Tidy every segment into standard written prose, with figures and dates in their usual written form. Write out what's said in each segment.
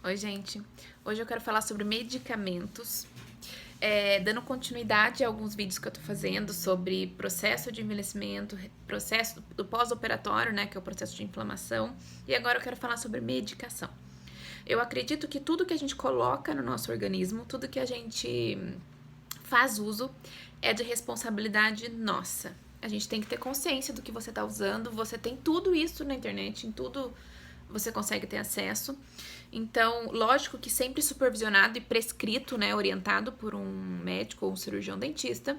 Oi, gente. Hoje eu quero falar sobre medicamentos, dando continuidade a alguns vídeos que eu tô fazendo sobre processo de envelhecimento, processo do pós-operatório, né, que é o processo de inflamação, e agora eu quero falar sobre medicação. Eu acredito que tudo que a gente coloca no nosso organismo, tudo que a gente faz uso, é de responsabilidade nossa. A gente tem que ter consciência do que você está usando, você tem tudo isso na internet, em tudo você consegue ter acesso. Então, lógico que sempre supervisionado e prescrito, né, orientado por um médico ou um cirurgião dentista.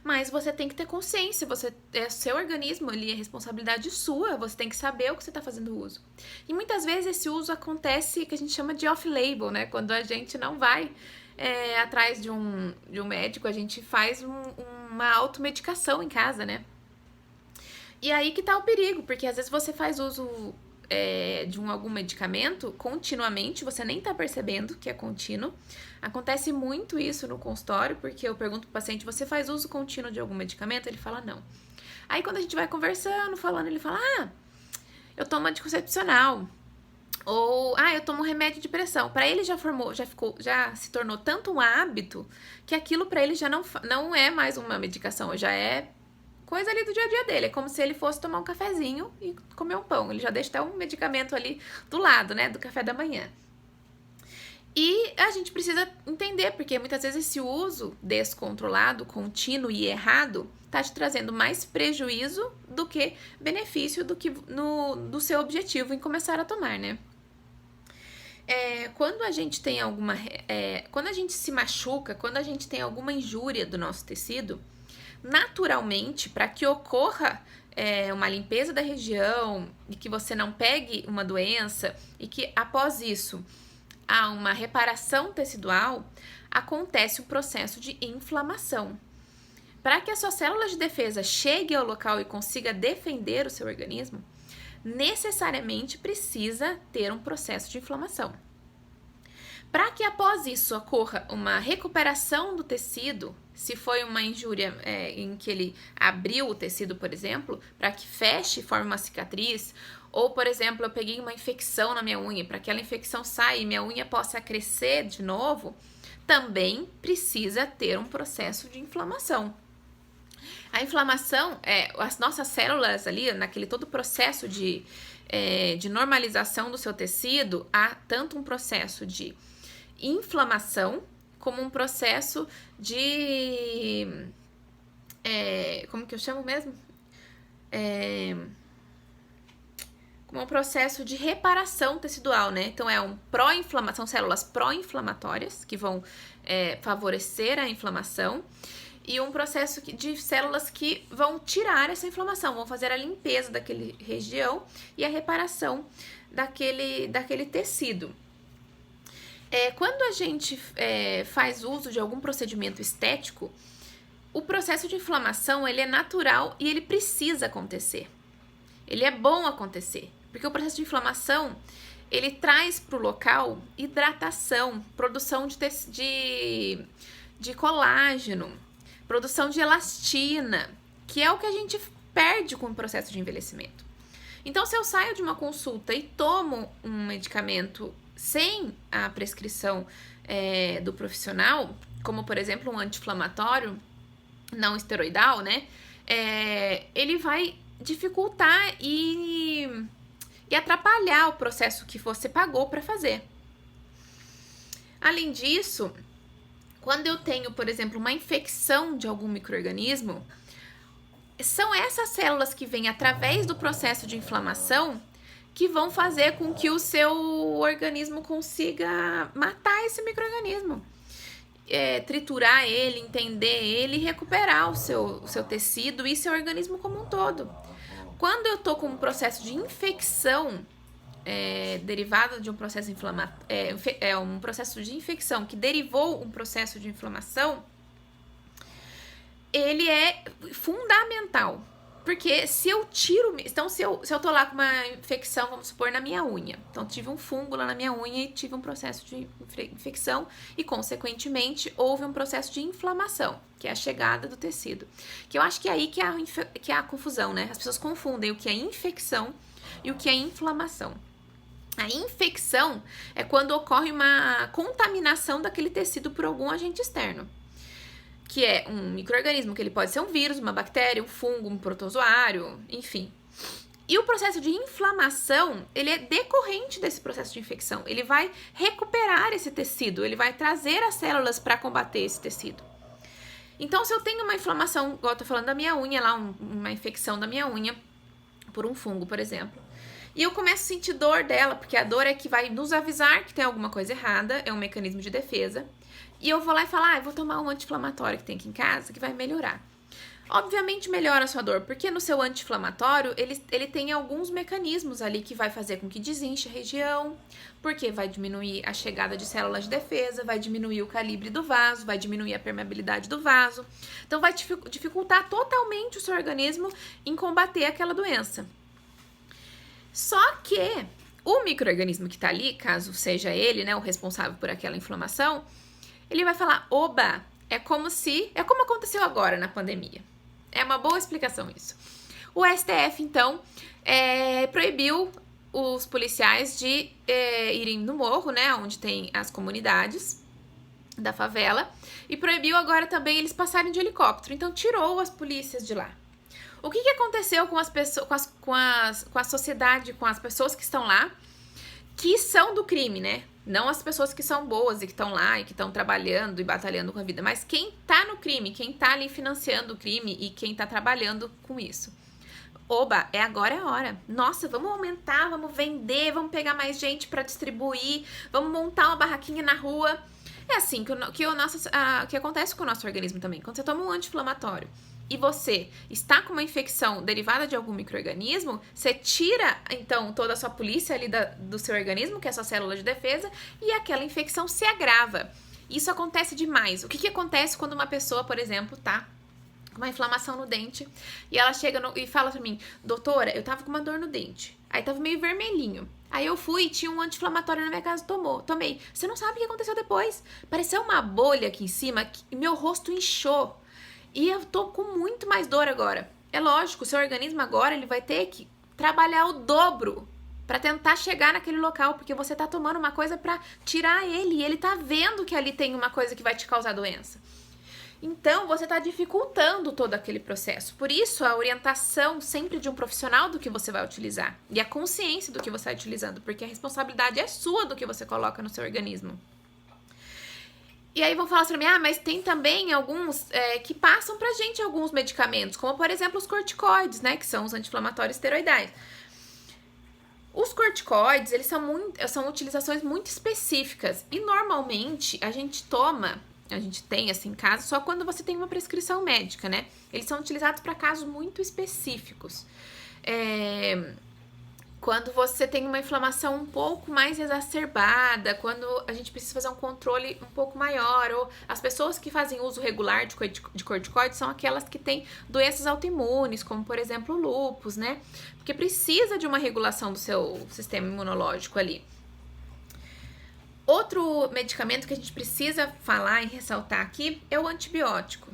Mas você tem que ter consciência, você é seu organismo, ele é responsabilidade sua, você tem que saber o que você está fazendo uso. E muitas vezes esse uso acontece que a gente chama de off-label, né? Quando a gente não vai atrás de um médico, a gente faz uma automedicação em casa, né? E aí que tá o perigo, porque às vezes você faz uso de algum medicamento continuamente, você nem tá percebendo que é contínuo. Acontece muito isso no consultório, porque eu pergunto pro paciente, você faz uso contínuo de algum medicamento? Ele fala, não. Aí quando a gente vai conversando, falando, ele fala, eu tomo anticoncepcional. Ou, eu tomo remédio de pressão. Para ele já se tornou tanto um hábito que aquilo para ele já não é mais uma medicação, já é coisa ali do dia a dia dele. É como se ele fosse tomar um cafezinho e comer um pão. Ele já deixa até um medicamento ali do lado, né, do café da manhã. E a gente precisa entender, porque muitas vezes esse uso descontrolado, contínuo e errado tá te trazendo mais prejuízo do que benefício do seu objetivo em começar a tomar, né? Quando a gente tem quando a gente se machuca, quando a gente tem alguma injúria do nosso tecido, naturalmente, para que ocorra uma limpeza da região e que você não pegue uma doença e que após isso há uma reparação tecidual, acontece o processo de inflamação. Para que as suas células de defesa cheguem ao local e consiga defender o seu organismo, necessariamente precisa ter um processo de inflamação. Para que após isso ocorra uma recuperação do tecido, se foi uma injúria em que ele abriu o tecido, por exemplo, para que feche e forme uma cicatriz, ou, por exemplo, eu peguei uma infecção na minha unha, para que aquela infecção saia e minha unha possa crescer de novo, também precisa ter um processo de inflamação. A inflamação, as nossas células ali, naquele todo processo de normalização do seu tecido, há tanto um processo de inflamação como um processo de... como que eu chamo mesmo? Como um processo de reparação tecidual, né? Então, são células pró-inflamatórias, que vão favorecer a inflamação, e um processo de células que vão tirar essa inflamação, vão fazer a limpeza daquela região e a reparação daquele tecido. Quando a gente faz uso de algum procedimento estético, o processo de inflamação ele é natural e ele precisa acontecer. Ele é bom acontecer, porque o processo de inflamação ele traz para o local hidratação, produção de colágeno, produção de elastina, que é o que a gente perde com o processo de envelhecimento. Então, se eu saio de uma consulta e tomo um medicamento sem a prescrição do profissional, como por exemplo um anti-inflamatório não esteroidal, né? Ele vai dificultar e atrapalhar o processo que você pagou para fazer. Além disso, quando eu tenho, por exemplo, uma infecção de algum micro-organismo, são essas células que vêm através do processo de inflamação que vão fazer com que o seu organismo consiga matar esse micro-organismo. Triturar ele, entender ele e recuperar o seu tecido e seu organismo como um todo. Quando eu tô com um processo de infecção derivado de um processo um processo de infecção que derivou um processo de inflamação, ele é fundamental. Porque se eu tiro... Então, se eu tô lá com uma infecção, vamos supor, na minha unha. Então, tive um fungo lá na minha unha e tive um processo de infecção e, consequentemente, houve um processo de inflamação, que é a chegada do tecido. Que eu acho que é aí que é a confusão, né? As pessoas confundem o que é infecção e o que é inflamação. A infecção é quando ocorre uma contaminação daquele tecido por algum agente externo, que é um micro-organismo, que ele pode ser um vírus, uma bactéria, um fungo, um protozoário, enfim. E o processo de inflamação, ele é decorrente desse processo de infecção. Ele vai recuperar esse tecido, ele vai trazer as células para combater esse tecido. Então, se eu tenho uma inflamação, igual eu tô falando da minha unha lá, uma infecção da minha unha por um fungo, por exemplo, e eu começo a sentir dor dela, porque a dor é que vai nos avisar que tem alguma coisa errada, é um mecanismo de defesa, e eu vou lá e falo, eu vou tomar um anti-inflamatório que tem aqui em casa, que vai melhorar. Obviamente melhora a sua dor, porque no seu anti-inflamatório, ele tem alguns mecanismos ali que vai fazer com que desinche a região, porque vai diminuir a chegada de células de defesa, vai diminuir o calibre do vaso, vai diminuir a permeabilidade do vaso. Então, vai dificultar totalmente o seu organismo em combater aquela doença. Só que o micro-organismo que tá ali, caso seja ele, né, o responsável por aquela inflamação, ele vai falar, oba, é como aconteceu agora na pandemia. É uma boa explicação isso. O STF, então, proibiu os policiais de irem no morro, né, onde tem as comunidades da favela, e proibiu agora também eles passarem de helicóptero. Então, tirou as polícias de lá. O que aconteceu com as pessoas, com a sociedade, com as pessoas que estão lá, que são do crime, né? Não as pessoas que são boas e que estão lá e que estão trabalhando e batalhando com a vida, mas quem tá no crime, quem tá ali financiando o crime e quem tá trabalhando com isso. Oba, agora é a hora. Nossa, vamos aumentar, vamos vender, vamos pegar mais gente para distribuir, vamos montar uma barraquinha na rua. É assim que acontece com o nosso organismo também. Quando você toma um anti-inflamatório e você está com uma infecção derivada de algum micro-organismo, você tira, então, toda a sua polícia ali do seu organismo, que é a sua célula de defesa, e aquela infecção se agrava. Isso acontece demais. O que acontece quando uma pessoa, por exemplo, tá com uma inflamação no dente, e ela chega e fala pra mim, doutora, eu tava com uma dor no dente, aí tava meio vermelhinho. Aí eu fui e tinha um anti-inflamatório na minha casa, tomei. Você não sabe o que aconteceu depois. Pareceu uma bolha aqui em cima e meu rosto inchou. E eu tô com muito mais dor agora. É lógico, o seu organismo agora ele vai ter que trabalhar o dobro para tentar chegar naquele local, porque você tá tomando uma coisa para tirar ele e ele tá vendo que ali tem uma coisa que vai te causar doença. Então, você tá dificultando todo aquele processo. Por isso, a orientação sempre de um profissional do que você vai utilizar e a consciência do que você está utilizando, porque a responsabilidade é sua do que você coloca no seu organismo. E aí vão falar assim pra mim, mas tem também alguns que passam pra gente alguns medicamentos, como por exemplo os corticoides, né, que são os anti-inflamatórios esteroidais. Os corticoides, eles são utilizações muito específicas e normalmente a gente tem assim em casa só quando você tem uma prescrição médica, né? Eles são utilizados para casos muito específicos. Quando você tem uma inflamação um pouco mais exacerbada, quando a gente precisa fazer um controle um pouco maior, ou as pessoas que fazem uso regular de corticoides são aquelas que têm doenças autoimunes, como por exemplo o lúpus, né? Porque precisa de uma regulação do seu sistema imunológico ali. Outro medicamento que a gente precisa falar e ressaltar aqui é o antibiótico.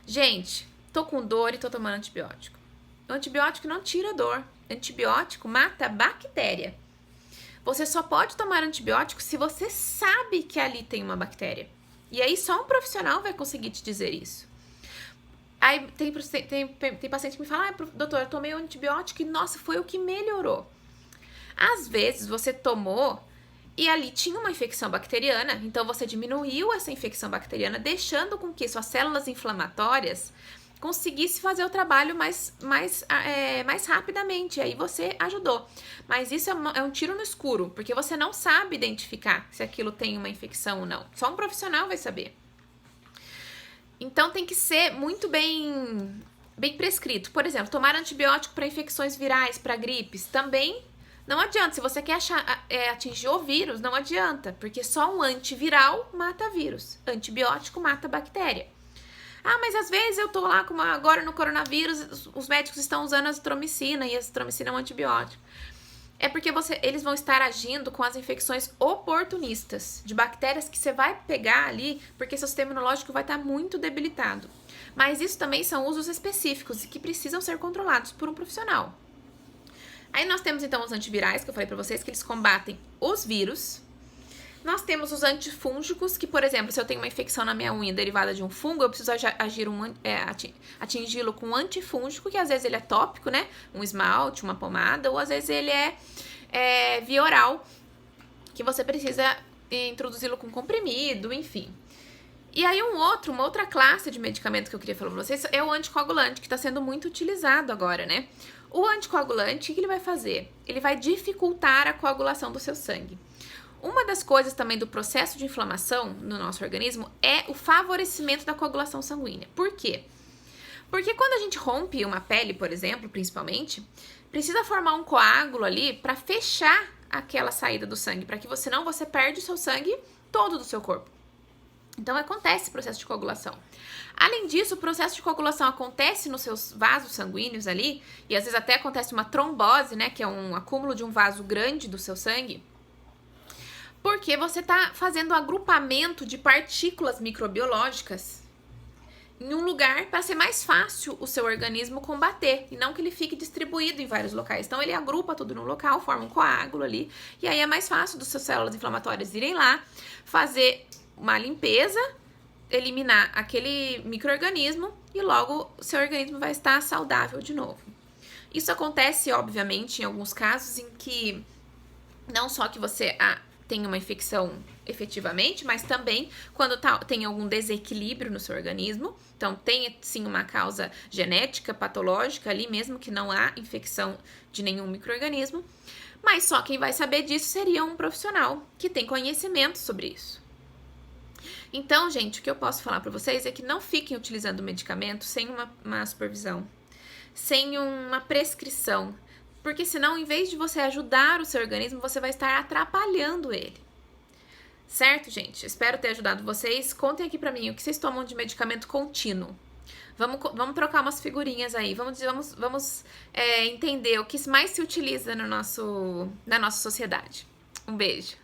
Gente, tô com dor e tô tomando antibiótico. O antibiótico não tira dor. Antibiótico mata a bactéria. Você só pode tomar antibiótico se você sabe que ali tem uma bactéria. E aí só um profissional vai conseguir te dizer isso. Aí tem paciente que me fala, doutor, eu tomei um antibiótico e nossa, foi o que melhorou. Às vezes você tomou e ali tinha uma infecção bacteriana, então você diminuiu essa infecção bacteriana, deixando com que suas células inflamatórias conseguisse fazer o trabalho mais rapidamente, aí você ajudou. Mas isso é um tiro no escuro, porque você não sabe identificar se aquilo tem uma infecção ou não. Só um profissional vai saber. Então tem que ser muito bem prescrito. Por exemplo, tomar antibiótico para infecções virais, para gripes, também não adianta. Se você quer atingir o vírus, não adianta, porque só um antiviral mata vírus. Antibiótico mata bactéria. Mas às vezes eu tô lá, agora no coronavírus, os médicos estão usando azitromicina, e a azitromicina é um antibiótico. É porque eles vão estar agindo com as infecções oportunistas, de bactérias que você vai pegar ali, porque seu sistema imunológico vai estar muito debilitado. Mas isso também são usos específicos e que precisam ser controlados por um profissional. Aí nós temos então os antivirais, que eu falei pra vocês, que eles combatem os vírus. Nós temos os antifúngicos, que, por exemplo, se eu tenho uma infecção na minha unha derivada de um fungo, eu preciso atingi-lo com um antifúngico, que às vezes ele é tópico, né? Um esmalte, uma pomada, ou às vezes ele é via oral, que você precisa introduzi-lo com comprimido, enfim. E aí uma outra classe de medicamento que eu queria falar pra vocês é o anticoagulante, que está sendo muito utilizado agora, né? O anticoagulante, o que ele vai fazer? Ele vai dificultar a coagulação do seu sangue. Uma das coisas também do processo de inflamação no nosso organismo é o favorecimento da coagulação sanguínea. Por quê? Porque quando a gente rompe uma pele, por exemplo, principalmente, precisa formar um coágulo ali para fechar aquela saída do sangue, para que você perde o seu sangue todo do seu corpo. Então acontece o processo de coagulação. Além disso, o processo de coagulação acontece nos seus vasos sanguíneos ali, e às vezes até acontece uma trombose, né, que é um acúmulo de um vaso grande do seu sangue, porque você está fazendo um agrupamento de partículas microbiológicas em um lugar para ser mais fácil o seu organismo combater, e não que ele fique distribuído em vários locais. Então ele agrupa tudo num local, forma um coágulo ali, e aí é mais fácil das suas células inflamatórias irem lá, fazer uma limpeza, eliminar aquele micro-organismo e logo o seu organismo vai estar saudável de novo. Isso acontece, obviamente, em alguns casos em que não só que você tem uma infecção efetivamente, mas também quando tem algum desequilíbrio no seu organismo. Então, tem sim uma causa genética, patológica ali, mesmo que não há infecção de nenhum micro-organismo. Mas só quem vai saber disso seria um profissional que tem conhecimento sobre isso. Então, gente, o que eu posso falar para vocês é que não fiquem utilizando medicamento sem uma supervisão, sem uma prescrição, porque senão, em vez de você ajudar o seu organismo, você vai estar atrapalhando ele. Certo, gente? Espero ter ajudado vocês. Contem aqui pra mim o que vocês tomam de medicamento contínuo. Vamos trocar umas figurinhas aí. Vamos entender o que mais se utiliza na nossa sociedade. Um beijo.